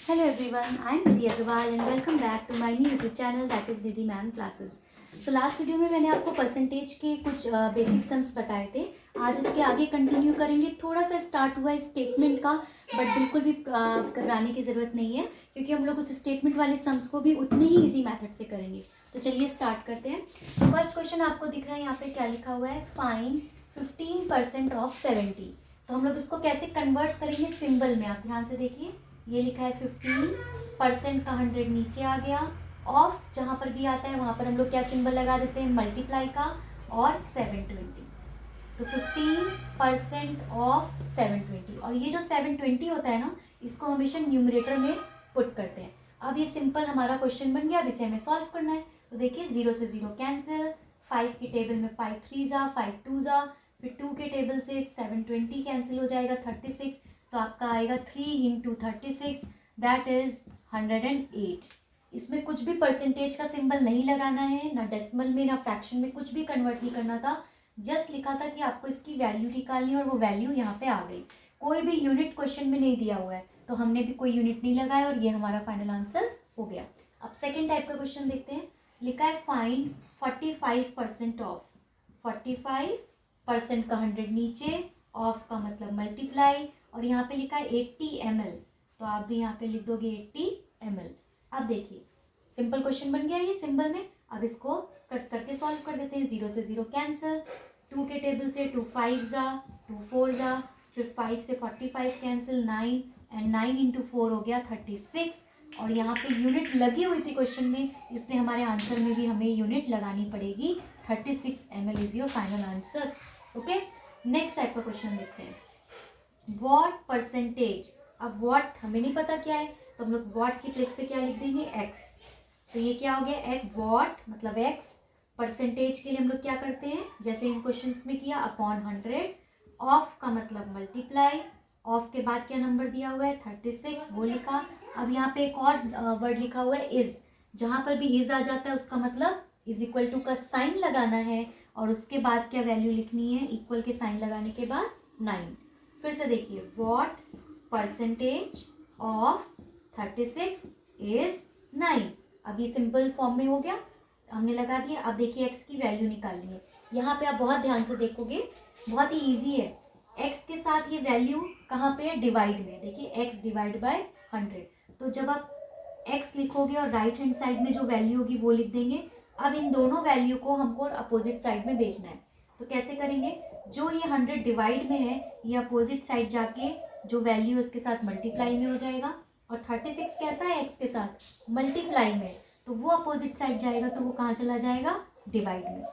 Hello everyone, I am Nidhi Agarwal and welcome back to my new YouTube channel that is Nidhi Ma'am Classes. So last video में मैंने आपको percentage के कुछ basic sums बताए थे. आज उसके आगे कंटिन्यू करेंगे. थोड़ा सा स्टार्ट हुआ है स्टेटमेंट का, बट बिल्कुल भी घबराने की ज़रूरत नहीं है क्योंकि हम लोग उस स्टेटमेंट वाले सम्स को भी उतने ही ईजी मेथड से करेंगे. तो चलिए स्टार्ट करते हैं. तो फर्स्ट क्वेश्चन आपको दिख रहा है यहाँ पे क्या लिखा हुआ है, फाइंड 15% ऑफ 70. तो हम लोग इसको कैसे कन्वर्ट करेंगे सिंबल में. आप ध्यान से देखिए, ये लिखा है 15% का 100 नीचे आ गया. ऑफ जहाँ पर भी आता है वहाँ पर हम लोग क्या सिंबल लगा देते हैं, मल्टीप्लाई का और 720. तो 15% ऑफ 720. और ये जो 720 होता है ना, इसको हमेशा न्यूमरेटर में पुट करते हैं. अब ये सिंपल हमारा क्वेश्चन बन गया. अब इसे हमें सॉल्व करना है. तो देखिए 0 से 0 कैंसिल, 5 की टेबल में 5 3 जा, 5 2 जा, फिर 2 के टेबल से 720 कैंसिल हो जाएगा 36. तो आपका आएगा 3 इंटू 36, दैट इज 108. इसमें कुछ भी परसेंटेज का सिंबल नहीं लगाना है, ना डेसिमल में ना फ्रैक्शन में, कुछ भी कन्वर्ट नहीं करना था. जस्ट लिखा था कि आपको इसकी वैल्यू निकालनी है और वो वैल्यू यहाँ पे आ गई. कोई भी यूनिट क्वेश्चन में नहीं दिया हुआ है तो हमने भी कोई यूनिट नहीं लगाया और ये हमारा फाइनल आंसर हो गया. अब सेकेंड टाइप का क्वेश्चन देखते हैं. लिखा है फाइंड 45% ऑफ. 45% का 100 नीचे, ऑफ का मतलब मल्टीप्लाई, और यहाँ पे लिखा है 80 ml. तो आप भी यहाँ पे लिख दोगे 80 ml. अब देखिए सिंपल क्वेश्चन बन गया ये सिंबल में. अब इसको कट करके सॉल्व कर देते हैं. 0 से 0 कैंसिल, 2 के टेबल से 2 5 जा, 2 4 जा, फिर 5 से 45 कैंसिल, 9 एंड 9 इंटू 4 हो गया 36. और यहाँ पे यूनिट लगी हुई थी क्वेश्चन में, इसलिए हमारे आंसर में भी हमें यूनिट लगानी पड़ेगी. 36 ml is your final answer. Okay, next type का क्वेश्चन देखते हैं. What percentage. अब वॉट हमें नहीं पता क्या है, तो हम लोग वॉट की प्लेस पे क्या लिख देंगे, एक्स. तो ये क्या हो गया, एक वॉट मतलब एक्स. परसेंटेज के लिए हम लोग क्या करते हैं, जैसे इन क्वेश्चंस में किया, अपॉन 100. ऑफ का मतलब मल्टीप्लाई. ऑफ के बाद क्या नंबर दिया हुआ है 36, वो लिखा. अब यहाँ पे एक और वर्ड लिखा हुआ है इज. जहाँ पर भी इज आ जाता है उसका मतलब इज इक्वल टू का साइन लगाना है और उसके बाद क्या वैल्यू लिखनी है, इक्वल के साइन लगाने के बाद 9. फिर से देखिए, व्हाट परसेंटेज ऑफ 36 इज 9. अभी सिंपल फॉर्म में हो गया, हमने लगा दिया. अब देखिए एक्स की वैल्यू निकालनी है. यहाँ पे आप बहुत ध्यान से देखोगे, बहुत ही इजी है. एक्स के साथ ये वैल्यू कहाँ पे है, डिवाइड में. देखिए एक्स डिवाइड बाय 100. तो जब आप एक्स लिखोगे और राइट हैंड साइड में जो वैल्यू होगी वो लिख देंगे. अब इन दोनों वैल्यू को हमको अपोजिट साइड में भेजना है. तो कैसे करेंगे, जो ये 100 डिवाइड में है ये अपोजिट साइड जाके जो वैल्यू उसके साथ मल्टीप्लाई में हो जाएगा. और 36 कैसा है, एक्स के साथ मल्टीप्लाई में, तो वो अपोजिट साइड जाएगा तो वो कहाँ चला जाएगा, डिवाइड में.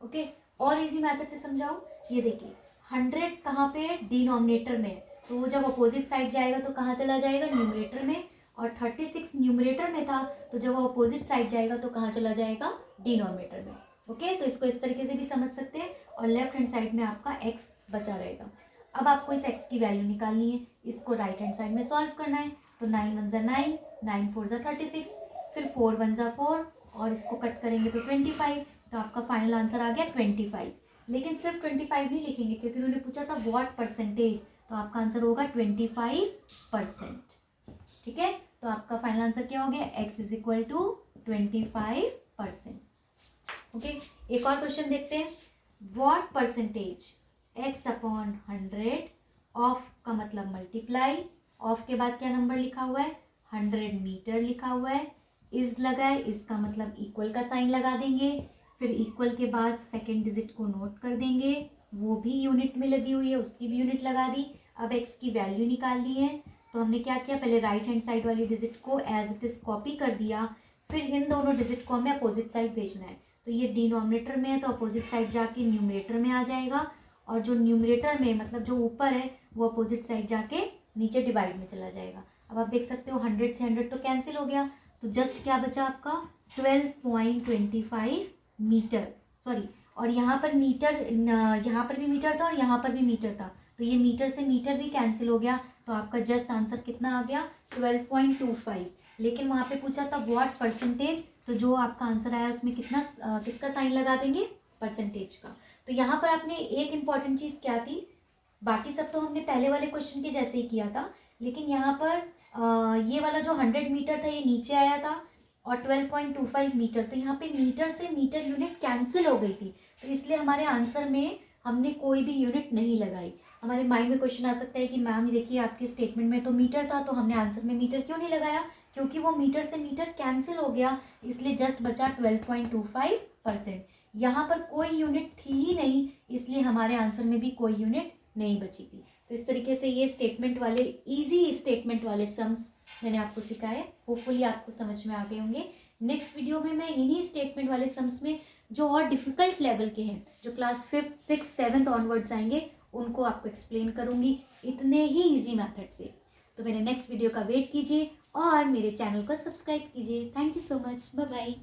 ओके, और इजी मेथड से समझाओ. ये देखिए 100 कहाँ पे है, डिनोमिनेटर में, तो वो जब अपोजिट साइड जाएगा तो कहाँ चला जाएगा, न्यूमरेटर में. और 36 न्यूमरेटर में था तो जब वो अपोजिट साइड जाएगा तो कहाँ चला जाएगा, डिनोमिनेटर में. ओके, तो इसको इस तरीके से भी समझ सकते हैं. और लेफ्ट हैंड साइड में आपका एक्स बचा रहेगा. अब आपको इस एक्स की वैल्यू निकालनी है, इसको राइट हैंड साइड में सॉल्व करना है. तो 9 1 ज़ा 9, 9 4 ज़ा 36, फिर 4 1 ज़ा 4, और इसको कट करेंगे तो 25. तो आपका फाइनल आंसर आ गया 25. लेकिन सिर्फ 25 नहीं लिखेंगे क्योंकि उन्होंने पूछा था व्हाट परसेंटेज, तो आपका आंसर होगा 25%. ठीक है, तो आपका फाइनल आंसर क्या हो गया, x is equal to 25%. Okay, एक और क्वेश्चन देखते हैं. What percentage x upon 100. Of का मतलब मल्टीप्लाई. ऑफ के बाद क्या नंबर लिखा हुआ है, 100 मीटर लिखा हुआ है. इज लगा है, इसका मतलब इक्वल का साइन लगा देंगे. फिर इक्वल के बाद सेकेंड डिजिट को नोट कर देंगे, वो भी यूनिट में लगी हुई है, उसकी भी यूनिट लगा दी. अब x की वैल्यू निकालनी है. तो हमने क्या किया, पहले राइट हैंड साइड वाली डिजिट को एज इट इज कॉपी कर दिया. फिर इन दोनों डिजिट को हमें अपोजिट साइड भेजना है. तो ये डिनोमिनेटर में है तो अपोजिट साइड जाके न्यूमरेटर में आ जाएगा. और जो न्यूमरेटर में मतलब जो ऊपर है वो अपोजिट साइड जाके नीचे डिवाइड में चला जाएगा. अब आप देख सकते हो 100 से 100 तो कैंसिल हो गया. तो जस्ट क्या बचा आपका 12.25 मीटर. सॉरी, और यहाँ पर मीटर, यहाँ पर भी मीटर था और यहाँ पर भी मीटर था, तो ये मीटर से मीटर भी कैंसिल हो गया. तो आपका जस्ट आंसर कितना आ गया, 12.25. लेकिन वहाँ पे पूछा था व्हाट परसेंटेज, तो जो आपका आंसर आया उसमें कितना किसका साइन लगा देंगे, परसेंटेज का. तो यहाँ पर आपने एक इम्पॉर्टेंट चीज़ क्या थी, बाकी सब तो हमने पहले वाले क्वेश्चन के जैसे ही किया था, लेकिन यहाँ पर ये वाला जो 100 मीटर था ये नीचे आया था और 12.25 मीटर, तो यहाँ पे मीटर से मीटर यूनिट कैंसिल हो गई थी, तो इसलिए हमारे आंसर में हमने कोई भी यूनिट नहीं लगाई। हमारे माइंड में क्वेश्चन आ सकता है कि मैम देखिए आपके स्टेटमेंट में तो मीटर था, तो हमने आंसर में मीटर क्यों नहीं लगाया? क्योंकि वो मीटर से मीटर कैंसिल हो गया, इसलिए जस्ट बचा 12.25%। यहाँ पर कोई यूनिट थी ही नहीं, इसलिए हमारे आंसर में भी कोई यूनिट नहीं बची थी। तो इस तरीके से ये स्टेटमेंट वाले इजी स्टेटमेंट वाले सम्स मैंने आपको सिखाए, होपफुली आपको समझ में आ गए होंगे। नेक्स्ट वीडियो में मैं इन्हीं स्टेटमेंट वाले सम्स में जो और डिफ़िकल्ट लेवल के हैं, जो class 5th 6th 7th onwards आएंगे, उनको आपको एक्सप्लेन करूँगी इतने ही ईजी मेथड से। तो मेरे नेक्स्ट वीडियो का वेट कीजिए और मेरे चैनल को सब्सक्राइब कीजिए। Thank you so much, bye bye.